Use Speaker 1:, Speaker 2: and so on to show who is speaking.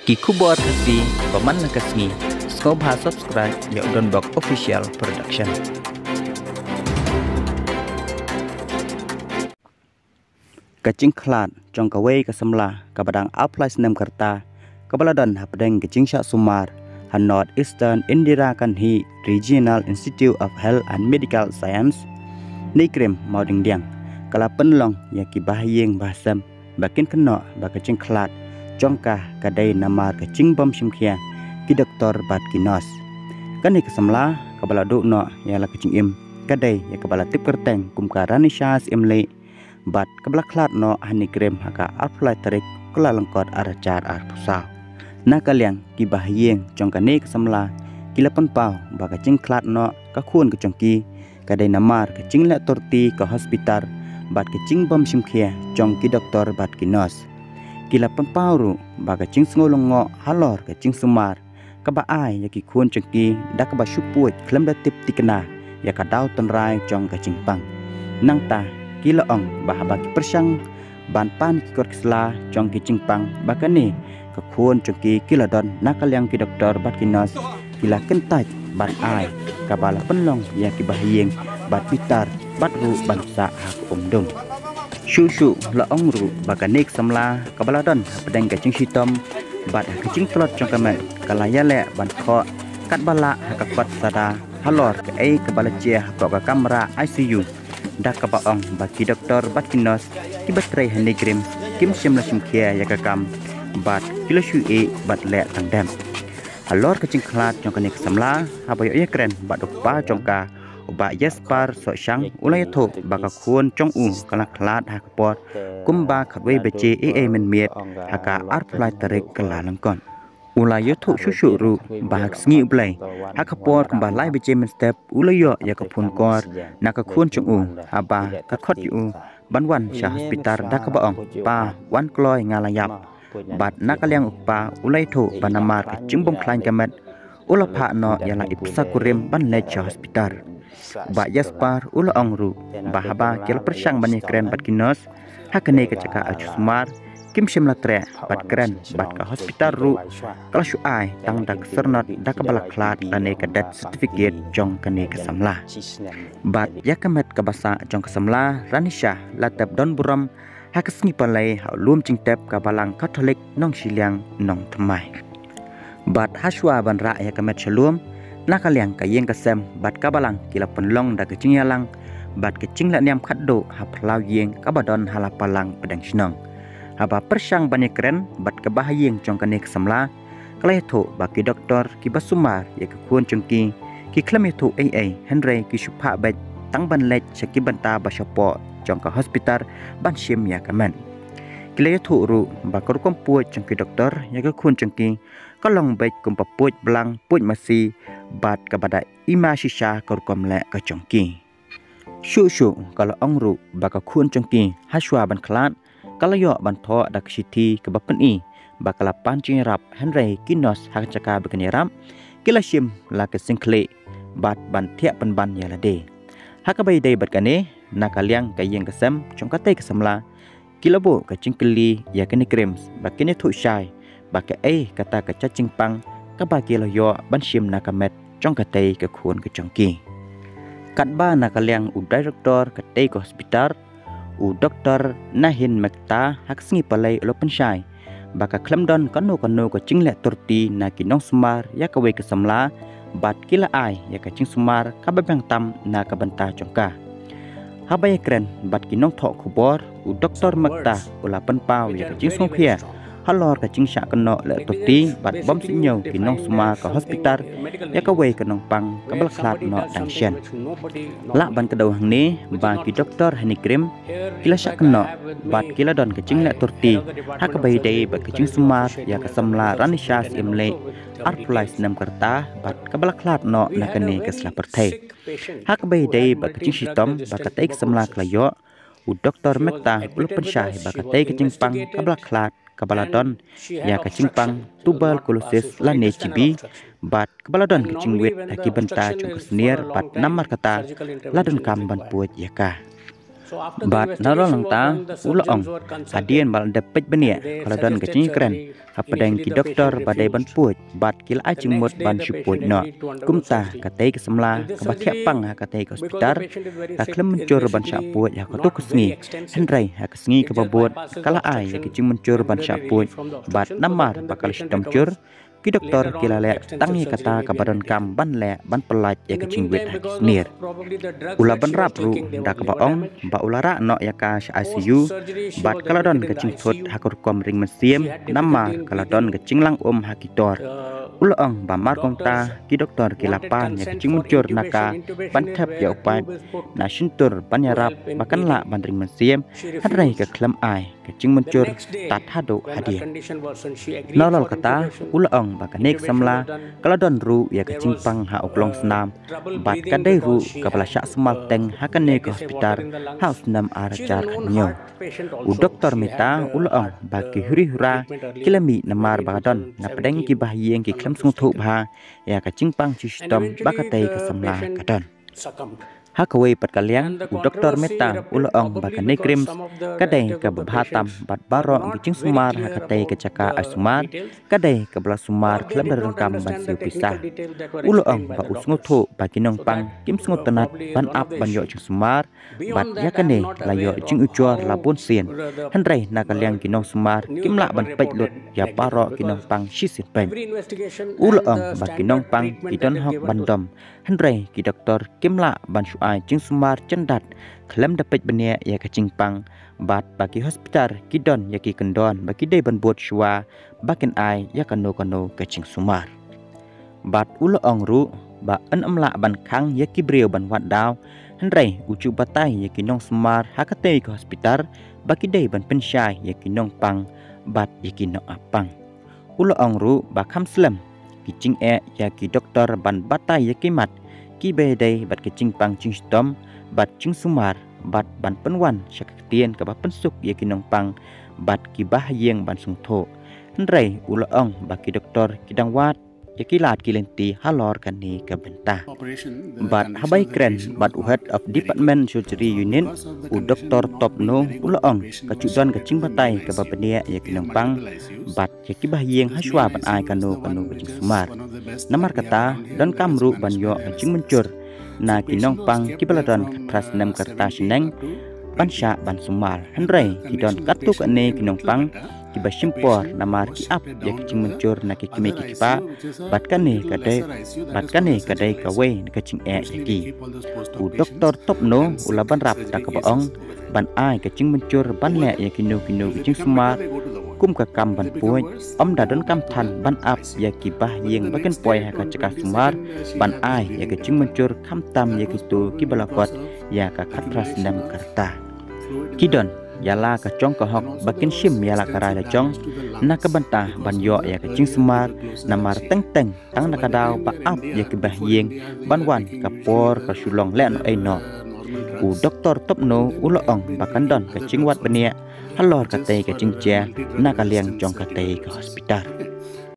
Speaker 1: Ki kubor hati paman nakasngi skobha subscribe ya udon bok official production. Kacing klat jong kawai kasamla kabadang apply senam kerta kabaladan hapdeng kacing syak sumar han North Eastern Indira Kanhi Regional Institute of Health and Medical Science Nikrem mauding diang kala penlong ya ki bahyeng bahasam bakin kena bakacing klat jongkah kadai namar kacing bom simkhia ki doktor bat kinos kani kesamla kabala dukno ya la kacing im kadai ya kabala tip kerteng kumka ranishas imle bat kabla klat no hani krem haka apply tarik kala lengkot aracar arpusa nakaliang ki bahyeng jongkane kesamla kila penpau bakacing klat no kakun kecongki kadai namar kacing la torti ke hospital bat kacing bom simkhia jong ki doktor bat kinos kila penpauru baga cing ngolongo halor ke cing sumar kaba ai ya ki kun cengki dak ba syupuit klem datip tikena ya ka dau tenrai jong ke cing pang nang ta kila ong bah ba ki persang ban pan ki kor kisla jong ki cing pang bakane ke kun cengki kila don nakal yang ki doktor bat kinos kila kentaj ban ai kabala penlong ya ki bahyeng bat pitar bat ru bangsa hak umdum Shushu la ongru bakanik samla kabaladon pedeng kacing hitam bat kacing telot congkamet kalaya le ban kho kat bala hakapat sada halor ke ai kabala cia ko ka kamera ICU dak ka baong baki doktor bat kinos kibatrai hanigrim kim simla simkhia ya ka kam bat kilo shu e bat le tangdam halor kacing klat congkanik samla habayo ya kren bat dokpa congka Uba Yaspar so syang ulai tho baka khun chong u kala klat hakpot kumba khatwei beche men miet haka arplai tarik kala langkon ulai tho shushu ru bahak sngi ublai hakpot kumba lai beche men step ulai yo ya kapun kor naka khun chong u aba ka khot yu banwan sha hospital dak baong pa wan kloi ngalayap bat nakaliang upa ulai tho banamar jingbom klain kamet ulapha no yala ipsakurim ban lecha hospital Ba Yaspar ula ongru bahaba kel persang banyak keren bat kinos hakane kecaka ajusmar kim simla tre bat keren bat ka hospital ru kala shu ai tang dak sernot dak bala klat ane kadat certificate jong kane kesamla bat yakamet kabasa jong kesamla ranisha latap don buram hakasngi palai haulum cingtep ka balang katolik nong siliang nong tmai bat haswa ban ra yakamet shalom nakaliang kayeng kasem bat kabalang kila penlong da kecing yalang bat kecing la niam khaddo haplau yeng kabadon halapalang pedang sinong haba persang banyak keren bat kabahayeng jongkane kesamla kalai tho baki doktor ki basumar ya ke kun cengki ki klame tho ai henry ki supha bat tang ban lech seki banta bashapo jongka hospital ban sim ya kamen kile tho ru bakor kompuj cengki doktor ya ke kun cengki kalong baik kumpa puj belang puj masih bat kepada ima shisha korkom le ke congki shu kalau ongru baka khun congki haswa ban klat kalau yo ban tho dak siti ke bapen i bakala pancing rap henry kinos hak caka bekani ram kila sim la ke singkle bat ban thia pan ban ya la de hakabai dei bat kane nakaliang kayeng kesem congkate kesamla kilabo ke cingkeli ya kene krems bakene thu shai baka kata ke cacing pang kabagi lo yo ban sim nakamet trong katei ke khun ke chongki katba nakaliang u director katei ke hospital u doktor nahin mekta haksngi palai lo penshai baka klemdon kanu ke cingle turti na kinong sumar ya kawe ke samla bat kila ai ya ke cing sumar kababang tam na kabanta chongka habay kren bat kinong tho khubor u doktor mekta ula penpau ya ke cing songkhia halor ka cing syak keno le toti bat bom sinyau kinong suma ke hospital ya ka wei kenong pang kabel klat no tension la ban kedau hang ni ba ki doktor hanikrim kila syak keno bat kila don ke cing le toti ha ka bai dei ba ke cing suma ya ka samla ranishas imle arplais nam kerta bat kabel klat no na kene ke sla perthai ha ka bai dei ba ke cing sitom ba ka tai samla klayo u doktor mekta ulu pensyai ba ka tai ke cing pang kabel klat kabaladon ya kacing pang tuberculosis lane cibi bat kabaladon kacing wit aki benta cung kesenier bat namar kata ladon kam ban puat ya ka Bat nalo lang ta ulaong hadian bal depet benia kalau don kecing keren hapadang ki doktor badai ban puj bat kil acing mot ban syupuj no kumta katai kesemla kebakia pang katai ke hospital kaklem mencur ban syapuj ha kotuk kesngi hendrai ha kesngi kebabot kala ai ya kecing mencur ban syapuj bat namar bakal sistem cur ki doktor kila le tangi kata kabadan kam ban le ban pelaj ya kecing wit hakisnir ula ban rap ru da kabaong ba ulara no ya ka ICU bat kaladon kecing thut hakur kom ring mesiem nama kaladon kecing lang hakitor ulaong ba mar kong ta ki doktor kila pan ya kecing muncur naka ban thap ya upai na shintur ban ya rap bakan la ban ring mesiem hadrai ke klem ai kecing muncur tat hado hadiah nolol kata ulaong bakanek samla kaladon ru ya kecing pang ha oklong senam bat kadai ru kapala syak semal teng ha kane ke hospital ha senam arajar nyo u doktor meta ulaong baki huri hura kilami namar bakadon na pedeng ki bahyeng ki klem sung thu ba ya kecing pang sistem bakatai ke samla kadon hakawai pat kaliang u doktor meta ulaong bakane krim kadai ke babhatam bat baro kecing sumar hakatai ke caka asumar kadai ke bela sumar klem darengkam ban siu pisah ulaong ba usngu thu bagi nong pang kim sngu tenat ban ap ban yo cing sumar bat yakane layo cing ucor labun sien hendrai na kaliang kinong sumar kim la ban pej lut ya baro kinong pang shisin pen ulaong ba kinong pang kidon hok bandom hendrai ki doktor kim la ban ai cing sumar cendat klem dapet benia ya kecing pang bat bagi hospital kidon ya ki kendon bagi dei ban buat shua bakin ai ya kano kecing sumar bat ulaong ru ba an amla ban khang ya ki brio ban wat daw hendrai ucu batai ya ki nong sumar hakate ke hospital bagi dei ban pensyai ya ki nong pang bat ya ki nong apang ulaong ru ba kham slem ki cing ya ki doktor ban batai ya ki mat ki bedai bat kecing pang cing stom bat cing sumar bat ban penwan syakatien ke ba pensuk ya kinong pang bat ki bahyeng ban sung tho hendrai ulaong baki doktor kidang wat ya kilat kilenti halor kani ke bentah bat habai kren bat head of department surgery unit u doktor topno ulaong kacudan kecing batai ke ba benia ya kinong pang bat ya ki bahyeng haswa ban ai kanu kecing sumar namar kata dan kamru banyo kecing mencur na kinong pang kibaladon tras nem kerta seneng pansya ban sumal hendrai kidon katuk ane kinong pang kiba simpor namar ki ap ya kecing mencur na ki kimi kipa bat kane kadai kawe kecing yaki u doktor topno ulaban rap ta kabaong ban ai kecing mencur ban le ya kino kecing sumar kum ka kam ban puj om dadon kam than ban ap ya ki bahyeng baken poi ha ka cekah sumar ban ai ya kecing mencur kam tam ya kitu ki balakot ya ka katras nam karta kidon yala ka chong ka hok bakin sim yala ka rai la chong na ka bantah ban yo ya kecing sumar namar teng tang na ka daw ba ap ya ki bahyeng ban wan ka por ka sulong le no ai no u doktor topno ulaong bakandon kecing wat benia halor katei kecing cia na kaliang chong katei ke hospital